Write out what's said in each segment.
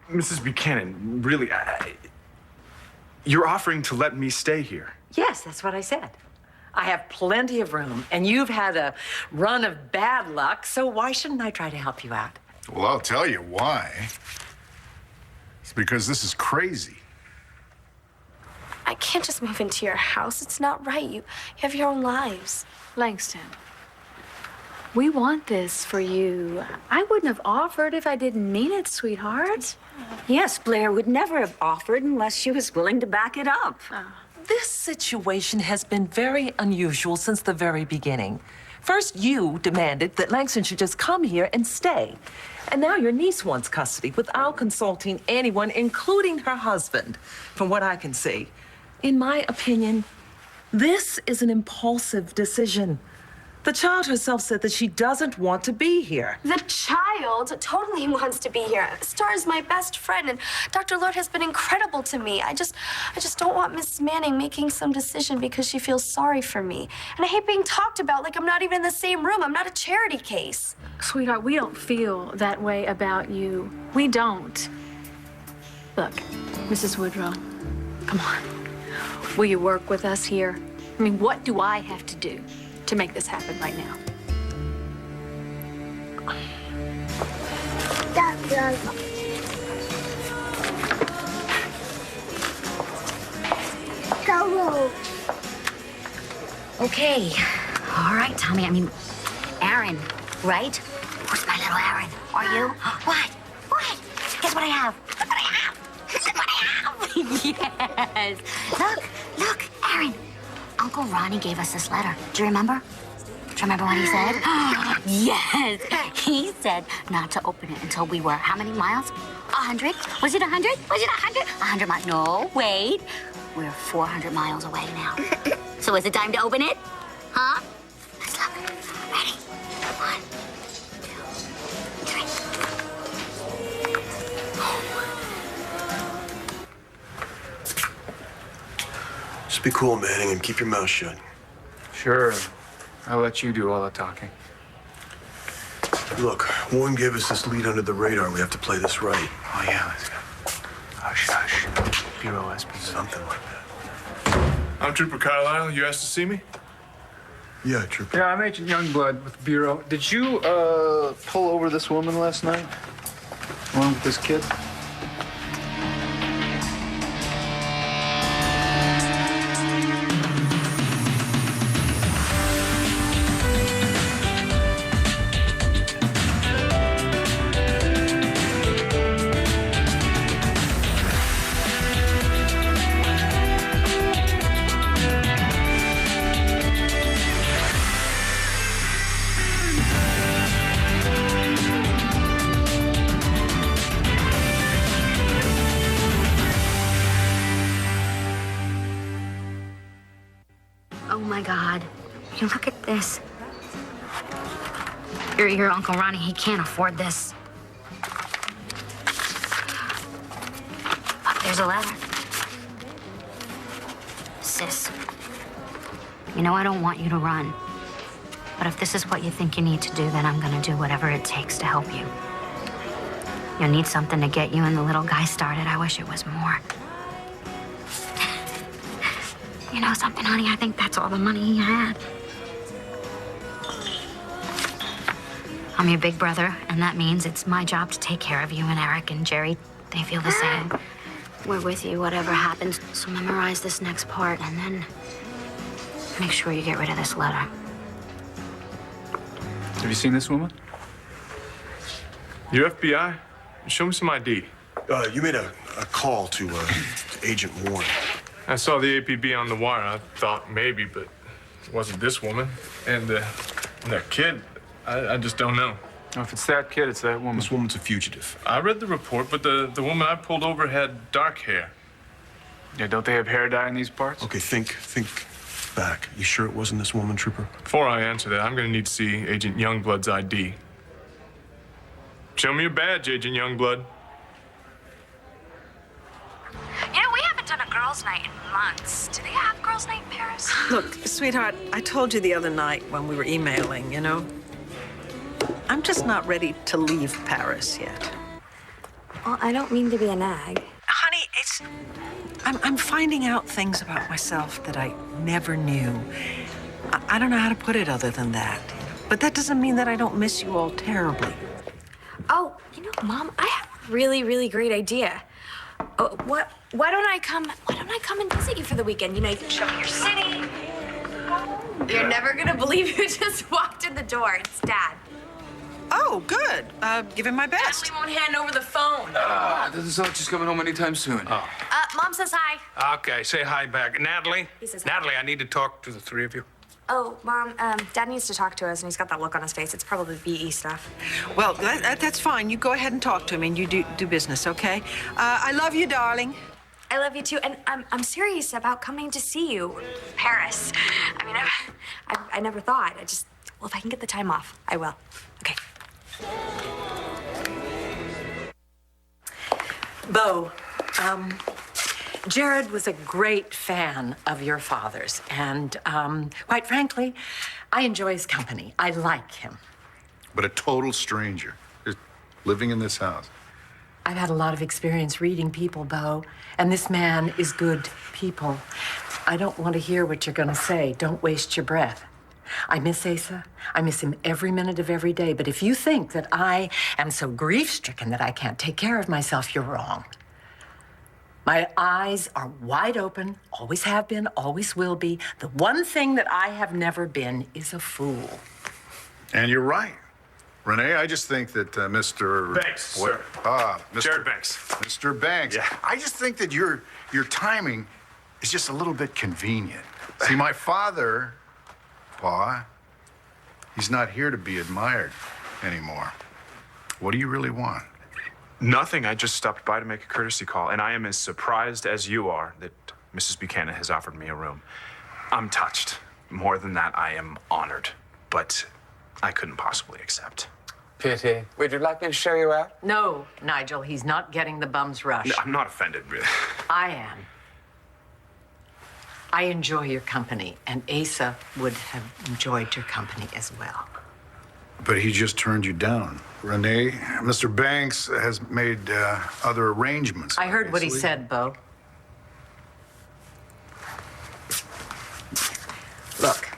Mrs. Buchanan, really, you're offering to let me stay here. Yes, that's what I said. I have plenty of room, and you've had a run of bad luck, so why shouldn't I try to help you out? Well, I'll tell you why. It's because this is crazy. I can't just move into your house. It's not right. You have your own lives. Langston, we want this for you. I wouldn't have offered if I didn't mean it, sweetheart. Yes, Blair would never have offered unless she was willing to back it up. This situation has been very unusual since the very beginning. First, you demanded that Langston should just come here and stay. And now your niece wants custody without consulting anyone, including her husband, from what I can see. In my opinion, this is an impulsive decision. The child herself said that she doesn't want to be here. The child totally wants to be here. Star is my best friend, and Dr. Lord has been incredible to me. I just don't want Mrs. Manning making some decision because she feels sorry for me. And I hate being talked about like I'm not even in the same room. I'm not a charity case. Sweetheart, we don't feel that way about you. We don't. Look, Mrs. Woodrow, come on. Will you work with us here? I mean, what do I have to do to make this happen right now? Okay. All right, Tommy. I mean, Aaron, right? Who's my little Aaron? Are you? What? What? Guess what I have? Look what I have. Look what I have. Yes. Look, Aaron. Uncle Ronnie gave us this letter. Do you remember? Do you remember what he said? Yes. He said not to open it until we were how many miles? 100? Was it 100? Was it 100? 100 miles. No, wait. We're 400 miles away now. So is it time to open it? Huh? Let's look. Ready? 1, 2, 3. Just be cool, Manning, and keep your mouth shut. Sure. I'll let you do all the talking. Look, Warren gave us this lead under the radar. We have to play this right. Oh, yeah, let's go. Hush, hush. Bureau SP. Something like that. I'm Trooper Carlisle. You asked to see me? Yeah, Trooper. Yeah, I'm Agent Youngblood with the Bureau. Did you, pull over this woman last night? Along with this kid? Oh my God. You look at this. Your Uncle Ronnie, he can't afford this. Look, there's a letter. Sis, you know I don't want you to run. But if this is what you think you need to do, then I'm gonna do whatever it takes to help you. You'll need something to get you and the little guy started. I wish it was more. You know something, honey? I think that's all the money he had. I'm your big brother, and that means it's my job to take care of you, and Eric and Jerry, they feel the same. We're with you, whatever happens. So memorize this next part, and then make sure you get rid of this letter. Have you seen this woman? You FBI? Show me some ID. You made a call to Agent Warren. I saw the APB on the wire. I thought maybe, but it wasn't this woman. And that kid, I just don't know. Oh, if it's that kid, it's that woman. This woman's a fugitive. I read the report, but the woman I pulled over had dark hair. Yeah, don't they have hair dye in these parts? Okay, think back. You sure it wasn't this woman, Trooper? Before I answer that, I'm gonna need to see Agent Youngblood's ID. Show me your badge, Agent Youngblood. You know, we haven't done a girls' night in months. Do they have girls' night in Paris? Look, sweetheart, I told you the other night when we were emailing, you know, I'm just not ready to leave Paris yet. Well, I don't mean to be a nag. Honey, I'm finding out things about myself that I never knew. I don't know how to put it other than that. But that doesn't mean that I don't miss you all terribly. Oh, you know, Mom, I have a really, really great idea. Why don't I come and visit you for the weekend? You know, you can show me your city. You're never gonna believe who just walked in the door. It's Dad. Oh, good. Give him my best. Natalie won't hand over the phone. Doesn't sound like she's coming home anytime soon. Mom says hi. Okay, say hi back. Natalie? He says hi. Natalie, I need to talk to the three of you. Oh, Mom, Dad needs to talk to us, and he's got that look on his face. It's probably BE stuff. Well, that's fine. You go ahead and talk to him, and you do business, okay? I love you, darling. I love you too, and I'm serious about coming to see you. Paris. I mean, I never thought. Well, if I can get the time off, I will. Okay. Bo, Jared was a great fan of your father's, and quite frankly, I enjoy his company. I like him. But a total stranger is living in this house. I've had a lot of experience reading people, Bo, and this man is good people. I don't want to hear what you're going to say. Don't waste your breath. I miss Asa. I miss him every minute of every day. But if you think that I am so grief-stricken that I can't take care of myself, you're wrong. My eyes are wide open, always have been, always will be. The one thing that I have never been is a fool. And you're right. Renee, I just think that Mr. Banks, sir. Mr. Jared Banks. Mr. Banks. Yeah. I just think that your timing is just a little bit convenient. See, my father, Pa, he's not here to be admired anymore. What do you really want? Nothing. I just stopped by to make a courtesy call, and I am as surprised as you are that Mrs. Buchanan has offered me a room. I'm touched. More than that, I am honored, but I couldn't possibly accept. Pity. Would you like me to show you out? No, Nigel, he's not getting the bum's rush. No, I'm not offended, really. I am. I enjoy your company, and Asa would have enjoyed your company as well. But he just turned you down. Renee, Mr. Banks has made other arrangements. I heard what he obviously. said, Bo. Look,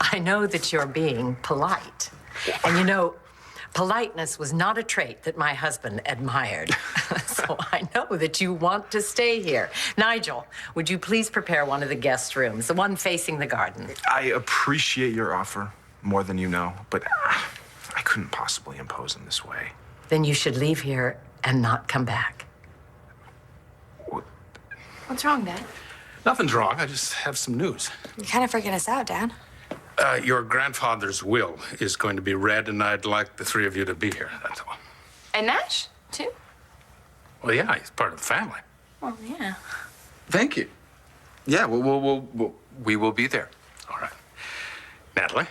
I know that you're being polite. And you know, politeness was not a trait that my husband admired. So I know that you want to stay here. Nigel, would you please prepare one of the guest rooms, the one facing the garden? I appreciate your offer more than you know, but I couldn't possibly impose in this way. Then you should leave here and not come back. What's wrong, Dad? Nothing's wrong. I just have some news. You're kind of freaking us out, Dad. Your grandfather's will is going to be read, and I'd like the three of you to be here. That's all. And Nash, too? Well, yeah, he's part of the family. Well, yeah. Thank you. Yeah, we will be there. All right. Natalie?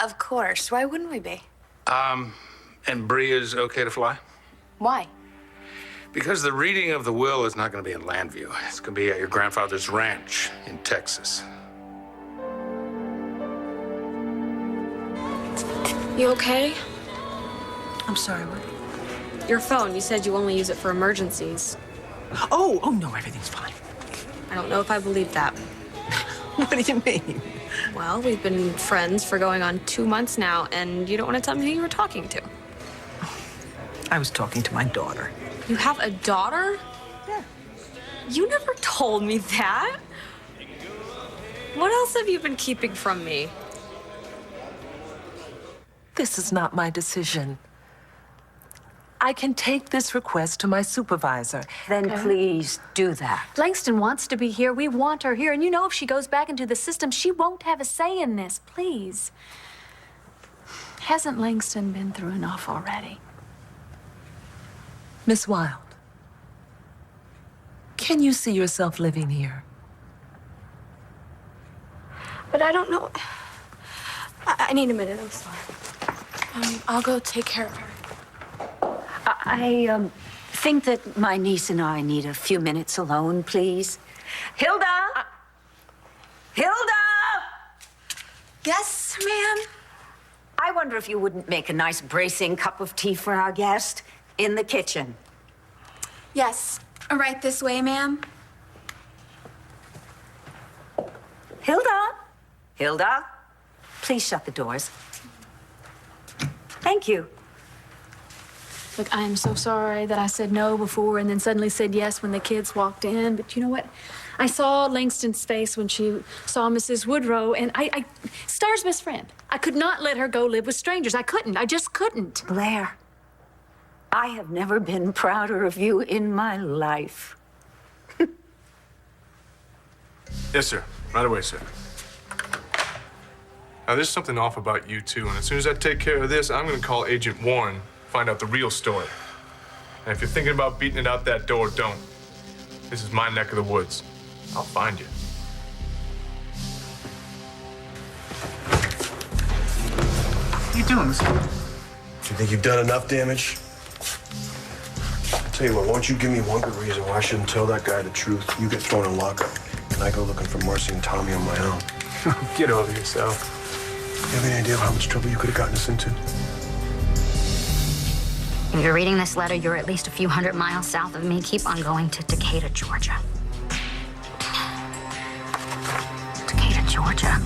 Of course. Why wouldn't we be? And Bree is okay to fly? Why? Because the reading of the will is not going to be in Landview. It's going to be at your grandfather's ranch in Texas. You okay? I'm sorry, what? Your phone, you said you only use it for emergencies. Oh, no, everything's fine. I don't know if I believe that. What do you mean? Well, we've been friends for going on 2 months now, and you don't want to tell me who you were talking to. I was talking to my daughter. You have a daughter? Yeah. You never told me that. What else have you been keeping from me? This is not my decision. I can take this request to my supervisor. Then please do that. Langston wants to be here. We want her here. And you know if she goes back into the system, she won't have a say in this. Please. Hasn't Langston been through enough already? Miss Wilde, can you see yourself living here? But I don't know. I need a minute. I'm sorry. I'll go take care of her. I think that my niece and I need a few minutes alone, please. Hilda! Hilda! Yes, ma'am? I wonder if you wouldn't make a nice bracing cup of tea for our guest. in the kitchen. Yes. Right this way, ma'am. Hilda, please shut the doors. Thank you. Look, I am so sorry that I said no before and then suddenly said yes when the kids walked in. But you know what? I saw Langston's face when she saw Mrs. Woodrow, and Star's best friend. I could not let her go live with strangers. I couldn't. I just couldn't. Blair, I have never been prouder of you in my life. Yes, sir. Right away, sir. Now, there's something off about you, too, and as soon as I take care of this, I'm gonna call Agent Warren, find out the real story. And if you're thinking about beating it out that door, don't. This is my neck of the woods. I'll find you. What are you doing? Do you think you've done enough damage? I'll tell you what, why don't you give me one good reason why I shouldn't tell that guy the truth? You get thrown in lockup, and I go looking for Marcy and Tommy on my own. Get over yourself. You have any idea how much trouble you could have gotten us into? If you're reading this letter, you're at least a few hundred miles south of me. Keep on going to Decatur, Georgia. Decatur, Georgia?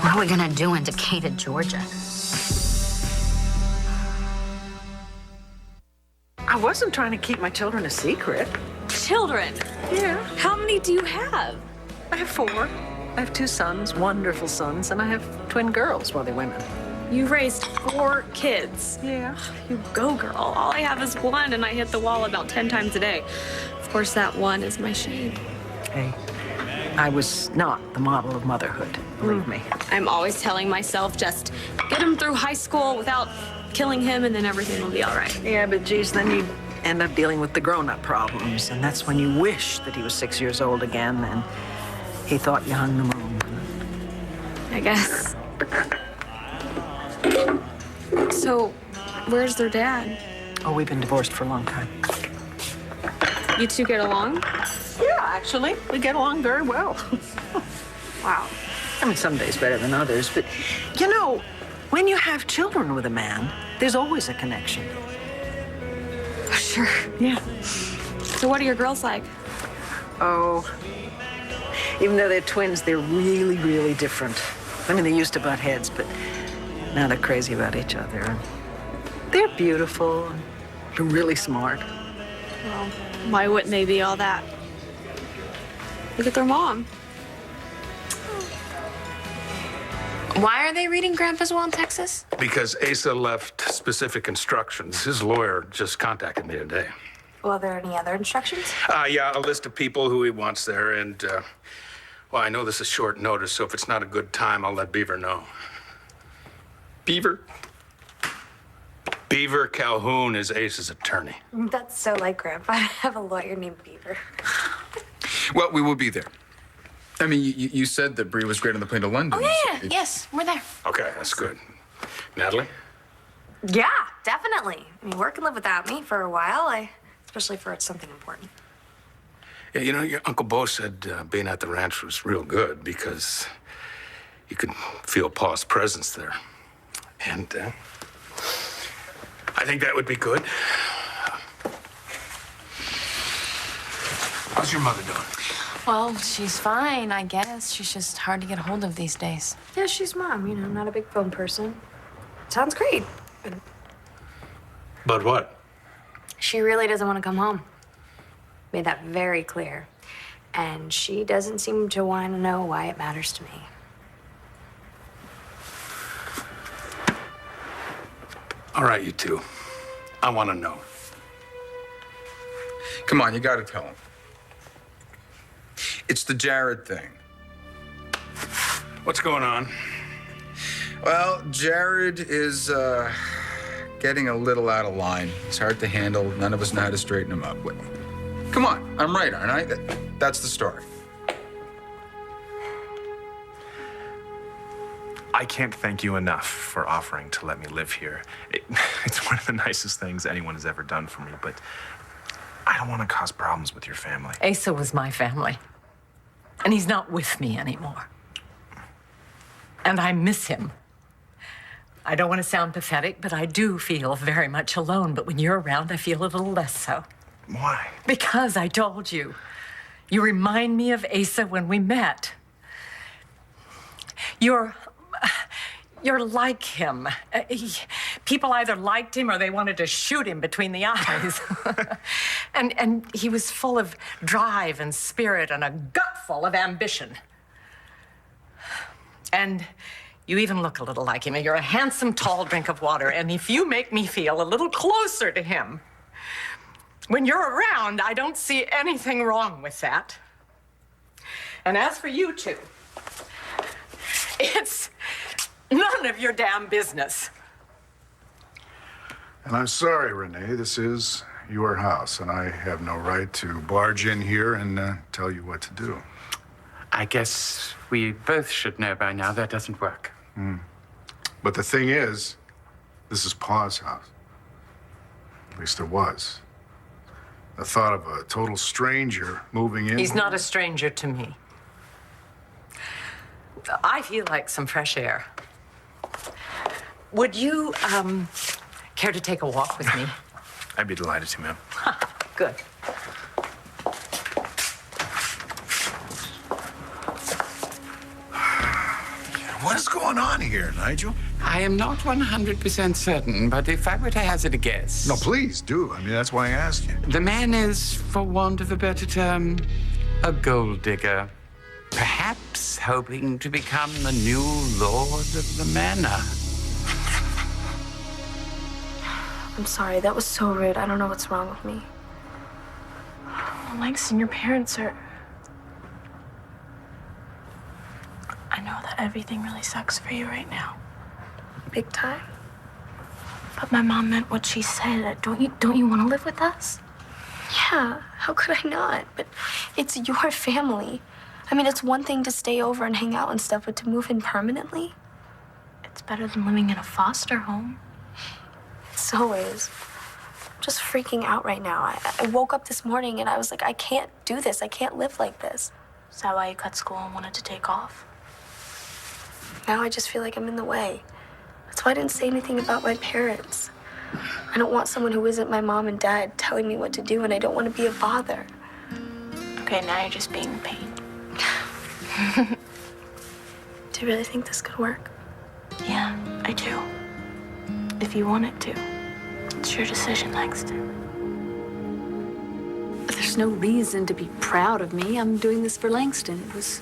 What are we gonna do in Decatur, Georgia? I wasn't trying to keep my children a secret. Children? Yeah. How many do you have? I have 4. I have 2 sons, wonderful sons, and I have twin girls. Well, they're women. You raised 4 kids. Yeah. You go, girl. All I have is 1, and I hit the wall about 10 times a day. Of course, that 1 is my shame. Hey, I was not the model of motherhood, believe me. I'm always telling myself, just get him through high school without killing him, and then everything will be all right. Yeah, but geez, then you end up dealing with the grown-up problems, and that's when you wish that he was 6 years old again, and he thought you hung the moon. I guess. So, where's their dad? Oh, we've been divorced for a long time. You two get along? Yeah, actually, we get along very well. Wow. I mean, some days better than others, but you know, when you have children with a man, there's always a connection. Sure. Yeah. So what are your girls like? Oh, even though they're twins, they're really, really different. I mean, they used to butt heads, but now they're crazy about each other. They're beautiful and they're really smart. Well, why wouldn't they be all that? Look at their mom. Why are they reading Grandpa's will in Texas? Because Asa left specific instructions. His lawyer just contacted me today. Well, are there any other instructions? Yeah, a list of people who he wants there, and, well, I know this is short notice, so if it's not a good time, I'll let Beaver know. Beaver? Beaver Calhoun is Ace's attorney. That's so like Grandpa to have a lawyer named Beaver. Well, we will be there. I mean, you said that Bree was great on the plane to London. Oh, yeah. Yes, we're there. Okay, that's good. Natalie? Yeah, definitely. I mean, work can live without me for a while, especially for something important. Yeah, you know, your Uncle Bo said being at the ranch was real good because you could feel Pa's presence there. And I think that would be good. How's your mother doing? Well, she's fine, I guess. She's just hard to get a hold of these days. Yeah, she's Mom, you know, not a big phone person. Sounds great. But what? She really doesn't want to come home. Made that very clear. And she doesn't seem to want to know why it matters to me. All right, you two. I want to know. Come on, you gotta tell him. It's the Jared thing. What's going on? Well, Jared is getting a little out of line. He's hard to handle. None of us know how to straighten him up. Come on, I'm right, aren't I? That's the story. I can't thank you enough for offering to let me live here. It's one of the nicest things anyone has ever done for me, but I don't want to cause problems with your family. Asa was my family, and he's not with me anymore. And I miss him. I don't want to sound pathetic, but I do feel very much alone. But when you're around, I feel a little less so. Why? Because I told you. You remind me of Asa when we met. You're like him. People either liked him or they wanted to shoot him between the eyes. and he was full of drive and spirit and a gut full of ambition. And you even look a little like him. You're a handsome, tall drink of water. And if you make me feel a little closer to him, when you're around, I don't see anything wrong with that. And as for you two, it's none of your damn business. And I'm sorry, Renee. This is your house, and I have no right to barge in here and tell you what to do. I guess we both should know by now that doesn't work. But the thing is, this is Pa's house. At least it was. The thought of a total stranger moving in. He's not a stranger to me. I feel like some fresh air. Would you, care to take a walk with me? I'd be delighted to, ma'am. Good. What is going on here, Nigel? I am not 100% certain, but if I were to hazard a guess. No, please do. I mean, that's why I asked you. The man is, for want of a better term, a gold digger. Perhaps hoping to become the new lord of the manor. I'm sorry, that was so rude. I don't know what's wrong with me. Well, Langston, your parents are... I know that everything really sucks for you right now. Big time. But my mom meant what she said. Don't you want to live with us? Yeah, how could I not? But it's your family. I mean, it's one thing to stay over and hang out and stuff, but to move in permanently? It's better than living in a foster home. It so is. I'm just freaking out right now. I woke up this morning and I was like, I can't do this. I can't live like this. Is that why you cut school and wanted to take off? Now I just feel like I'm in the way. That's why I didn't say anything about my parents. I don't want someone who isn't my mom and dad telling me what to do, and I don't want to be a bother. Okay, now you're just being a pain. Do you really think this could work? Yeah, I do. If you want it to. It's your decision, Langston. There's no reason to be proud of me. I'm doing this for Langston. It was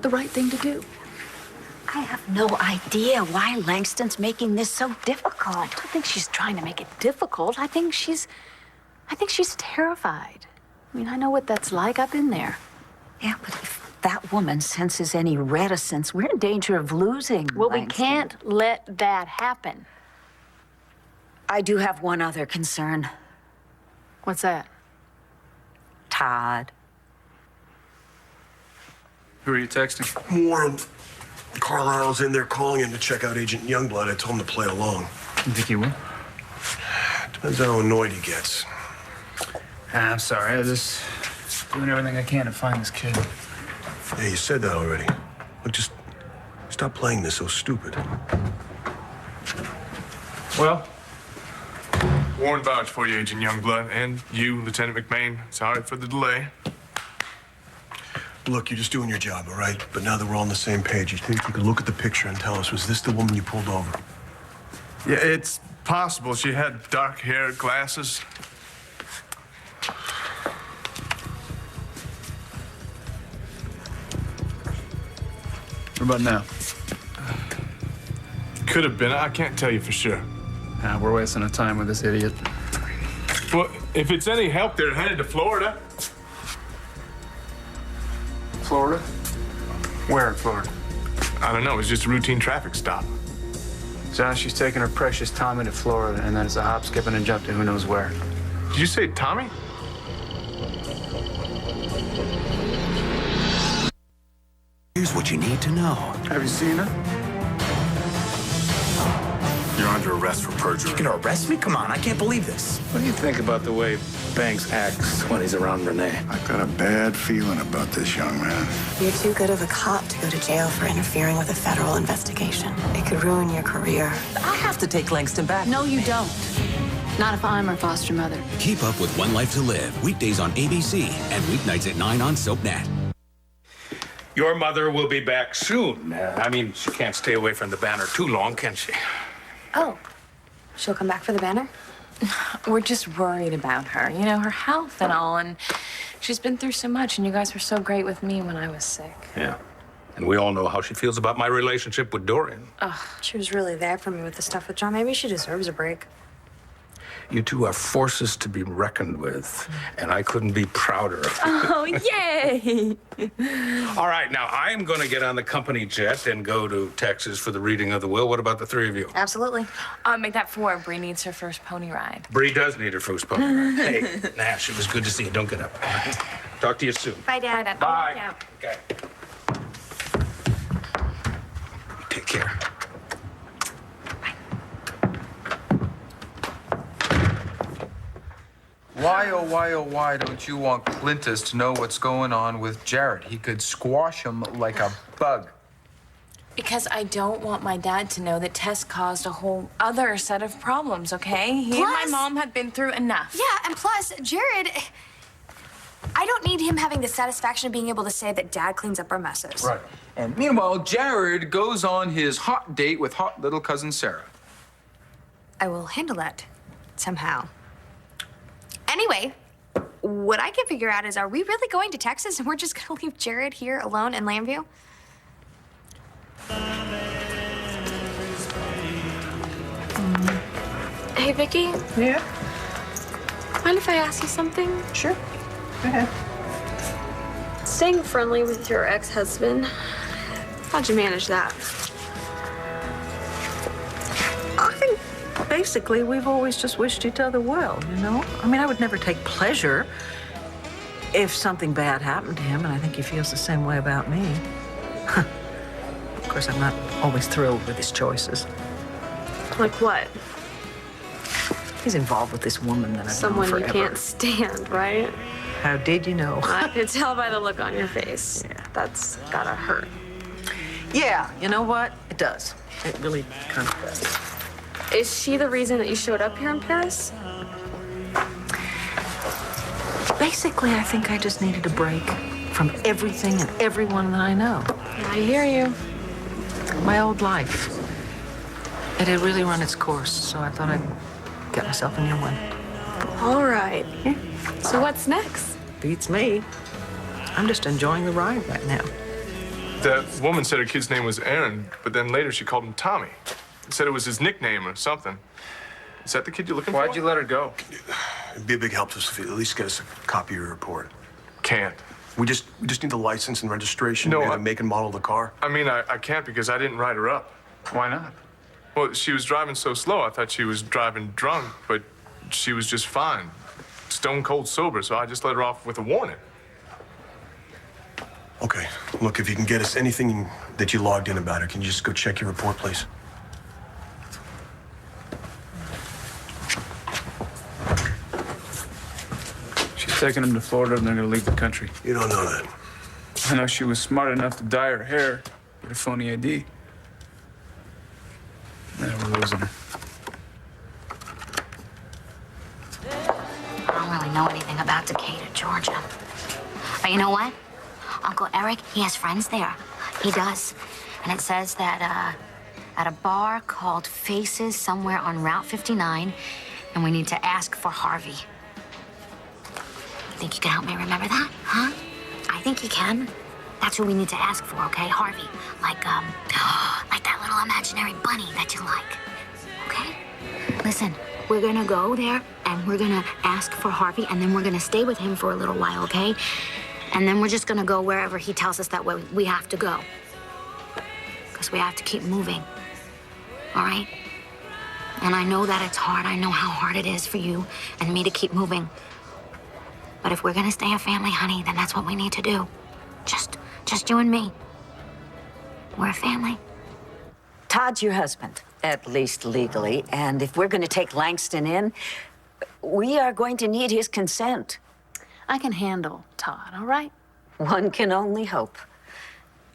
the right thing to do. I have no idea why Langston's making this so difficult. I don't think she's trying to make it difficult. I think she's terrified. I mean, I know what that's like. I've been there. Yeah, but if that woman senses any reticence, we're in danger of losing Well, Langston. we can't let that happen. I do have one other concern. What's that? Todd. Who are you texting? Warren. Carlisle's in there calling him to check out Agent Youngblood. I told him to play along. You think he will? Depends how annoyed he gets. I'm sorry. I'm just doing everything I can to find this kid. Yeah, you said that already. Look, just stop playing this so stupid. Well, Warren vouched for you, Agent Youngblood, and you, Lieutenant McMain. Sorry for the delay. Look, you're just doing your job, all right? But now that we're all on the same page, you think you could look at the picture and tell us, was this the woman you pulled over? Yeah, it's possible. She had dark hair, glasses. What about now? Could have been. I can't tell you for sure. We're wasting our time with this idiot. Well, if it's any help, they're headed to Florida. Florida? Where in Florida? I don't know. It was just a routine traffic stop. So she's taking her precious Tommy to Florida, and then it's a hop, skip, and a jump to who knows where. Did you say Tommy? Here's what you need to know. Have you seen her? You're under arrest for perjury. You're gonna arrest me? Come on, I can't believe this. What do you think about the way Banks acts when he's around Renee. I've got a bad feeling about this young man. You're too good of a cop to go to jail for interfering with a federal investigation. It could ruin your career. I have to take Langston back. No, you don't. Not if I'm her foster mother. Keep up with One Life to Live, weekdays on ABC and weeknights at 9 on SoapNet. Your mother will be back soon. I mean, she can't stay away from the banner too long, can she? Oh, she'll come back for the banner? We're just worried about her, you know, her health and all, and she's been through so much, and you guys were so great with me when I was sick. Yeah. And we all know how she feels about my relationship with Dorian. Ugh, she was really there for me with the stuff with John. Maybe she deserves a break. You two are forces to be reckoned with, and I couldn't be prouder of you. Oh, yay! All right, now I'm going to get on the company jet and go to Texas for the reading of the will. What about the three of you? Absolutely. Make that 4. Bree needs her first pony ride. Bree does need her first pony ride. Hey, Nash, it was good to see you. Don't get up. Talk to you soon. Bye, Dad. Dad. Bye. Yeah. Okay. Take care. Why, oh, why don't you want Clintus to know what's going on with Jared? He could squash him like a bug. Because I don't want my dad to know that Tess caused a whole other set of problems, okay? He and my Plus- mom have been through enough. Yeah, and plus, Jared, I don't need him having the satisfaction of being able to say that Dad cleans up our messes. Right. And meanwhile, Jared goes on his hot date with hot little cousin Sarah. I will handle that somehow. Anyway, what I can figure out is, are we really going to Texas and we're just gonna leave Jared here alone in Lambview? Hey, Vicky. Yeah? Mind if I ask you something? Sure. Go ahead. Staying friendly with your ex-husband, how'd you manage that? I think basically we've always just wished each other well, you know? I mean, I would never take pleasure if something bad happened to him, and I think he feels the same way about me. Of course, I'm not always thrilled with his choices. Like what? He's involved with this woman that I've Someone known you forever. can't stand, right? How did you know? I could tell by the look on your face. Yeah. That's gotta hurt. Yeah, you know what? It does. It really kind of does. Is she the reason that you showed up here in Paris? Basically, I think I just needed a break from everything and everyone that I know. I hear you. My old life. It had really run its course, so I thought I'd get myself a new one. All right. So what's next? Beats me. I'm just enjoying the ride right now. That woman said her kid's name was Aaron, but then later she called him Tommy. Said it was his nickname or something. Is that the kid you're looking for? Why'd you let her go? It'd be a big help to us if you at least get us a copy of your report. Can't. We just need the license and registration No, and I- the make and model of the car. I mean, I can't because I didn't write her up. Why not? Well, she was driving so slow, I thought she was driving drunk, but she was just fine. Stone cold sober, so I just let her off with a warning. Okay. Look, if you can get us anything that you logged in about her, can you just go check your report, please? She's taking him to Florida and they're gonna leave the country. You don't know that. I know she was smart enough to dye her hair, get a phony ID. Now we're losing her. I don't really know anything about Decatur, Georgia. But you know what? Uncle Eric, he has friends there. He does. And it says that at a bar called Faces somewhere on Route 59, and we need to ask for Harvey. You think you can help me remember that, huh? I think you can. That's who we need to ask for, okay? Harvey. Like that little imaginary bunny that you like. Okay? Listen, we're gonna go there and we're gonna ask for Harvey and then we're gonna stay with him for a little while, okay? And then we're just gonna go wherever he tells us that we have to go. Because we have to keep moving. All right? And I know that it's hard. I know how hard it is for you and me to keep moving. But if we're gonna stay a family, honey, then that's what we need to do. Just you and me. We're a family. Todd's your husband, at least legally. And if we're going to take Langston in, we are going to need his consent. I can handle Todd, all right? One can only hope.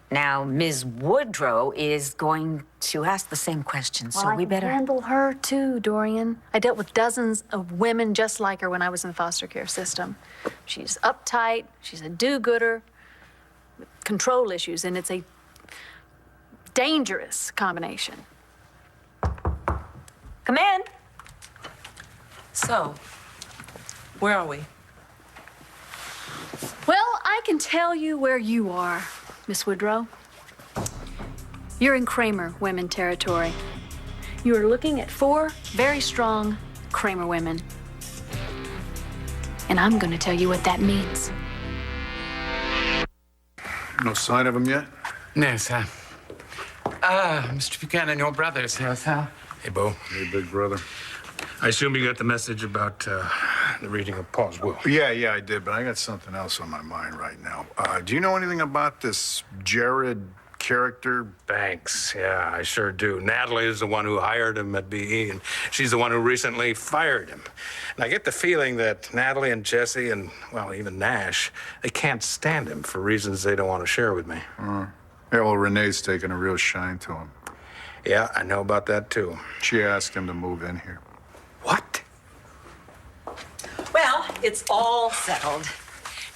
Now, Ms. Woodrow is going to ask the same question, so Well, we I can better... handle her too, Dorian. I dealt with dozens of women just like her when I was in the foster care system. She's uptight, she's a do-gooder, with control issues, and it's a dangerous combination. Come in. So, where are we? Well, I can tell you where you are, Miss Woodrow. You're in Kramer women territory. You are looking at 4 very strong Kramer women. And I'm going to tell you what that means. No sign of him yet? No, sir. Mr. Buchanan, your brother is here, sir. Hey, Bo. Hey, big brother. I assume you got the message about the reading of Paul's will. Yeah, I did, but I got something else on my mind right now. Do you know anything about this Jared character? Banks, yeah, I sure do. Natalie is the one who hired him at BE, and she's the one who recently fired him. And I get the feeling that Natalie and Jesse and, well, even Nash, they can't stand him for reasons they don't want to share with me. Yeah, well, Renee's taking a real shine to him. Yeah, I know about that, too. She asked him to move in here. What? Well, it's all settled.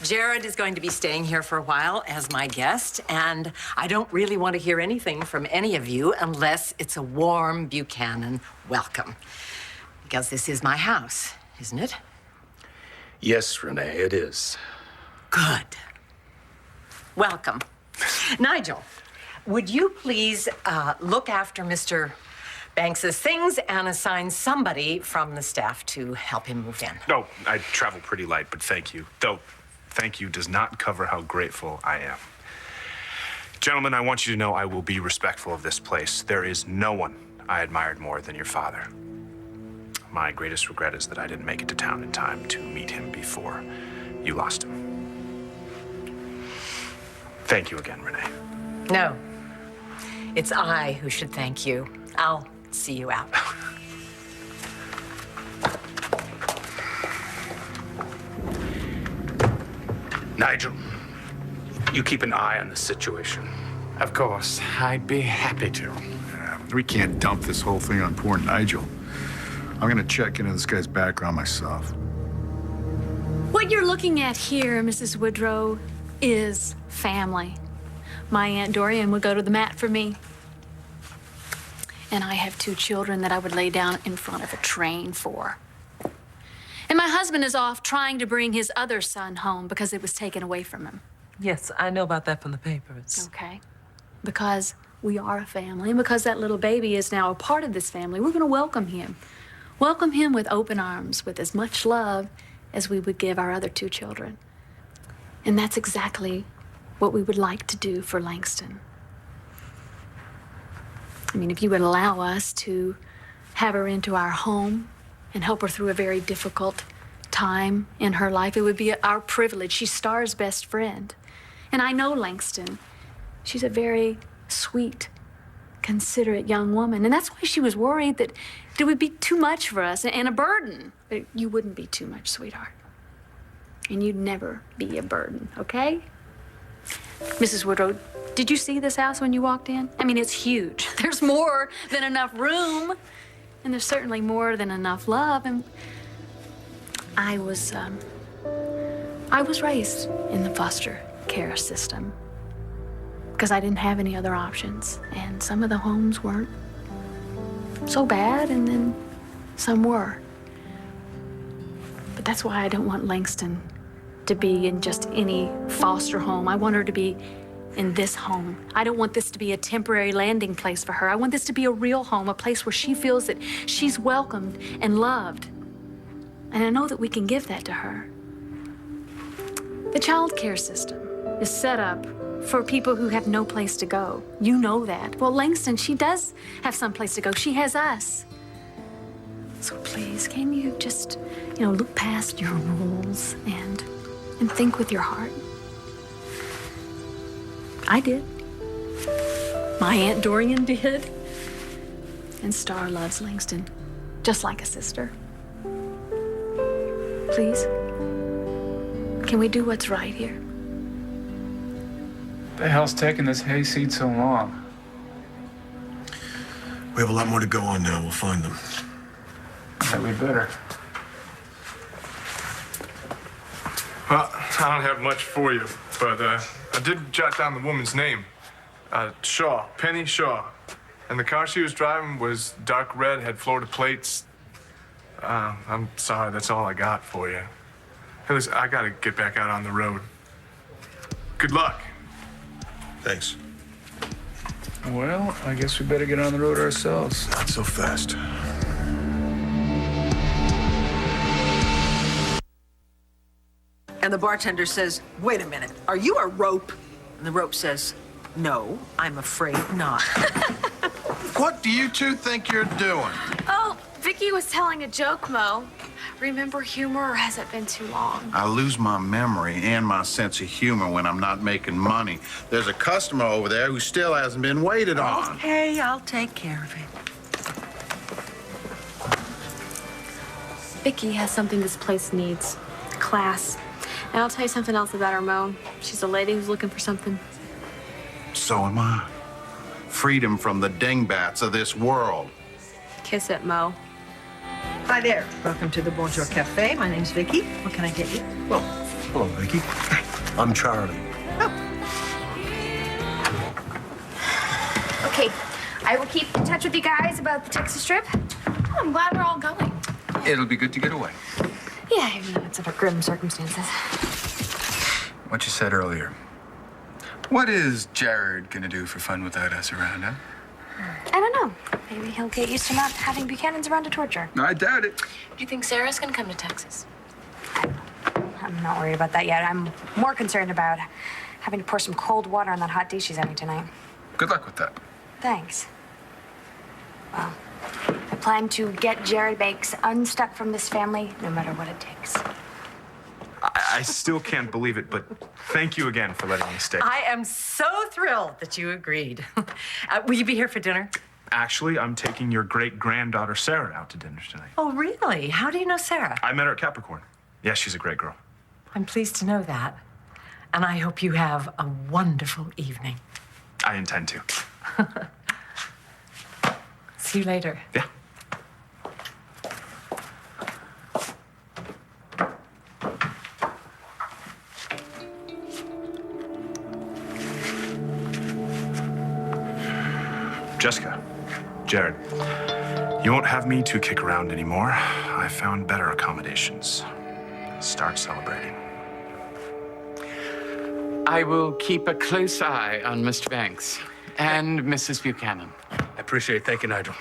Jared is going to be staying here for a while as my guest, and I don't really want to hear anything from any of you unless it's a warm Buchanan welcome. Because this is my house, isn't it? Yes, Renee, it is. Good. Welcome. Nigel, would you please look after Mr. Banks's things and assign somebody from the staff to help him move in? No, I travel pretty light, but thank you. Though, thank you does not cover how grateful I am. Gentlemen, I want you to know I will be respectful of this place. There is no one I admired more than your father. My greatest regret is that I didn't make it to town in time to meet him before you lost him. Thank you again, Renee. No. It's I who should thank you. I'll see you out. Nigel, you keep an eye on the situation. Of course. I'd be happy to. Yeah, we can't dump this whole thing on poor Nigel. I'm gonna check into this guy's background myself. What you're looking at here, Mrs. Woodrow, is family. My Aunt Dorian would go to the mat for me. And I have 2 children that I would lay down in front of a train for. And my husband is off trying to bring his other son home because it was taken away from him. Yes, I know about that from the papers. Okay. Because we are a family, and because that little baby is now a part of this family, we're going to welcome him. Welcome him with open arms, with as much love as we would give our other 2 children. And that's exactly what we would like to do for Langston. I mean, if you would allow us to have her into our home and help her through a very difficult time in her life, it would be our privilege. She's Star's best friend. And I know Langston. She's a very sweet, considerate young woman. And that's why she was worried that it would be too much for us and a burden. But you wouldn't be too much, sweetheart. And you'd never be a burden, okay? Mrs. Woodrow, did you see this house when you walked in? I mean, it's huge. There's more than enough room. And there's certainly more than enough love. And I was raised in the foster care system because I didn't have any other options. And some of the homes weren't so bad, and then some were. But that's why I don't want Langston to be in just any foster home. I want her to be in this home. I don't want this to be a temporary landing place for her. I want this to be a real home, a place where she feels that she's welcomed and loved. And I know that we can give that to her. The child care system is set up for people who have no place to go. You know that. Well, Langston, she does have some place to go. She has us. So please, can you just, look past your rules and think with your heart? I did. My Aunt Dorian did. And Star loves Langston, just like a sister. Please? Can we do what's right here? The hell's taking this hayseed so long? We have a lot more to go on now. We'll find them. Yeah, we better. Well, I don't have much for you, but I did jot down the woman's name. Shaw, Penny Shaw. And the car she was driving was dark red, had Florida plates. I'm sorry, that's all I got for you. Hey, listen, I gotta get back out on the road. Good luck. Thanks. Well, I guess we better get on the road ourselves. Not so fast. And the bartender says, "Wait a minute, are you a rope?" And the rope says, "No, I'm afraid not." What do you two think you're doing? Oh, Vicky was telling a joke, Mo. Remember humor, or has it been too long? I lose my memory and my sense of humor when I'm not making money. There's a customer over there who still hasn't been waited on. Okay, I'll take care of it. Vicky has something this place needs. Class. And I'll tell you something else about her, Mo. She's a lady who's looking for something. So am I. Freedom from the dingbats of this world. Kiss it, Mo. Hi there. Welcome to the Bonjour Cafe. My name's Vicky. What can I get you? Well, Hello, Vicky. I'm Charlie. Okay, I will keep in touch with you guys about the Texas trip. Oh, I'm glad we're all going. It'll be good to get away. Yeah, even though it's under grim circumstances. What you said earlier. What is Jared gonna do for fun without us around, huh? I don't know. Maybe he'll get used to not having Buchanan's around to torture. I doubt it. Do you think Sarah's gonna come to Texas? I'm not worried about that yet. I'm more concerned about having to pour some cold water on that hot tea she's having tonight. Good luck with that. Thanks. Well, I plan to get Jared Banks unstuck from this family, no matter what it takes. I still can't believe it, but thank you again for letting me stay. I am so thrilled that you agreed. Will you be here for dinner? Actually, I'm taking your great-granddaughter Sarah out to dinner tonight. Oh, really? How do you know Sarah? I met her at Capricorn. Yeah, she's a great girl. I'm pleased to know that. And I hope you have a wonderful evening. I intend to. See you later. Yeah. Jessica, Jared, you won't have me to kick around anymore. I found better accommodations. Start celebrating. I will keep a close eye on Mr. Banks and Mrs. Buchanan. I appreciate it. Thank you, Nigel.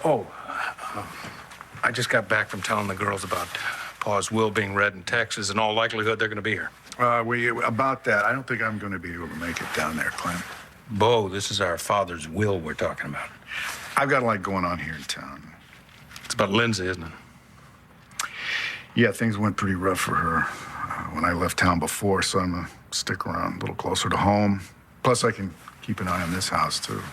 Oh, I just got back from telling the girls about Pa's will being read in Texas. In all likelihood, they're going to be here. About that, I don't think I'm going to be able to make it down there, Clem. Bo, this is our father's will we're talking about. I've got a lot going on here in town. It's about Lindsay, isn't it? Yeah, things went pretty rough for her when I left town before, so I'm going to stick around a little closer to home. Plus, I can keep an eye on this house, too.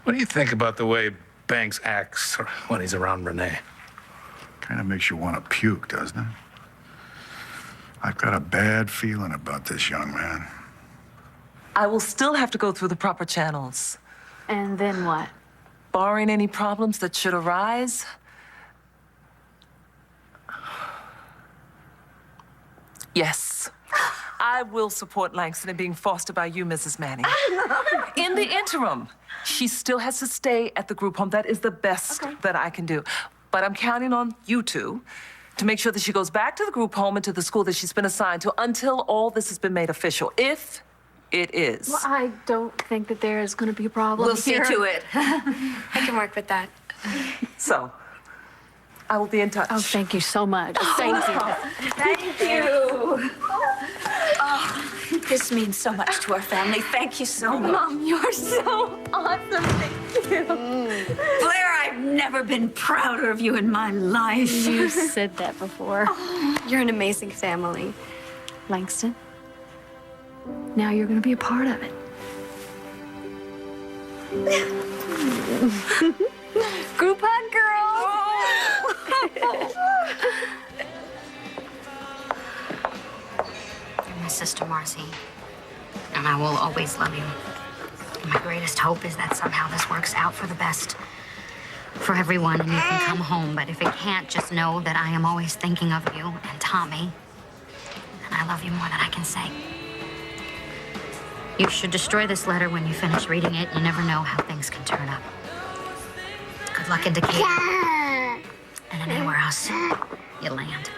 What do you think about the way Banks acts when he's around Renee? Kind of makes you want to puke, doesn't it? I've got a bad feeling about this young man. I will still have to go through the proper channels. And then what? Barring any problems that should arise, yes, I will support Langston in being fostered by you, Mrs. Manning. In the interim, she still has to stay at the group home. That is the best that I can do. But I'm counting on you two to make sure that she goes back to the group home and to the school that she's been assigned to until all this has been made official. If it is. Well, I don't think that there is going to be a problem We'll see here. to it. I can work with that. So, I will be in touch. Oh, thank you so much. Thank you. Thank you. Oh, this means so much to our family. Thank you so much. Mom, you're so awesome. Thank you. Blair, I've never been prouder of you in my life. You said that before. You're an amazing family. Langston, now you're going to be a part of it. Group hug, girl. sister, Marcy. And I will always love you. My greatest hope is that somehow this works out for the best for everyone and you can come home. But if it can't, just know that I am always thinking of you and Tommy. And I love you more than I can say. You should destroy this letter when you finish reading it. You never know how things can turn up. Good luck in Decatur. And anywhere else you land.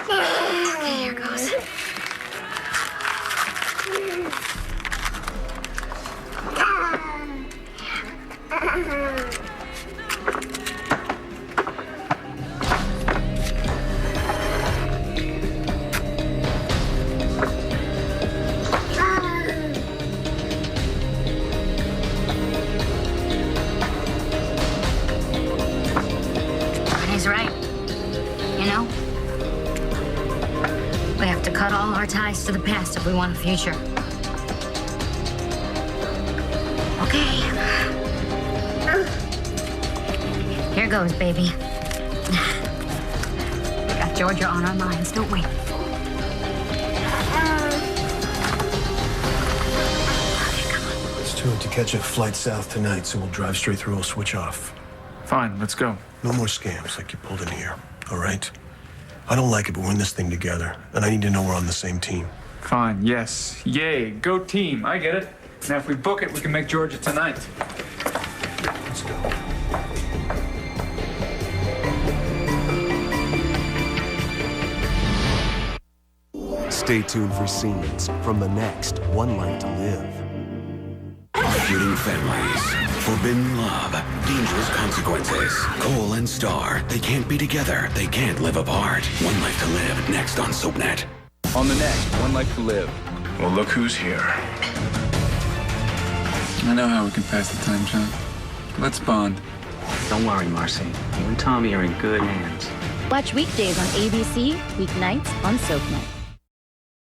Okay, here goes. He's right. You know? We have to cut all our ties to the past if we want a future. Okay. Here goes, baby. We got Georgia on our minds, don't we? Let's tune to catch a flight south tonight, so we'll drive straight through. We'll switch off. Fine, let's go. No more scams like you pulled in here, all right? I don't like it, but we're in this thing together, and I need to know we're on the same team. Fine, yes. Yay, go team. I get it. Now, if we book it, we can make Georgia tonight. Let's go. Stay tuned for scenes from the next One Life to Live. Feuding families, forbidden love, dangerous consequences. Cole and Star, they can't be together, they can't live apart. One Life to Live, next on SoapNet. On the next One Life to Live. Well, look who's here. I know how we can pass the time, John. Let's bond. Don't worry, Marcy. You and Tommy are in good hands. Watch weekdays on ABC, weeknights on SoapNet.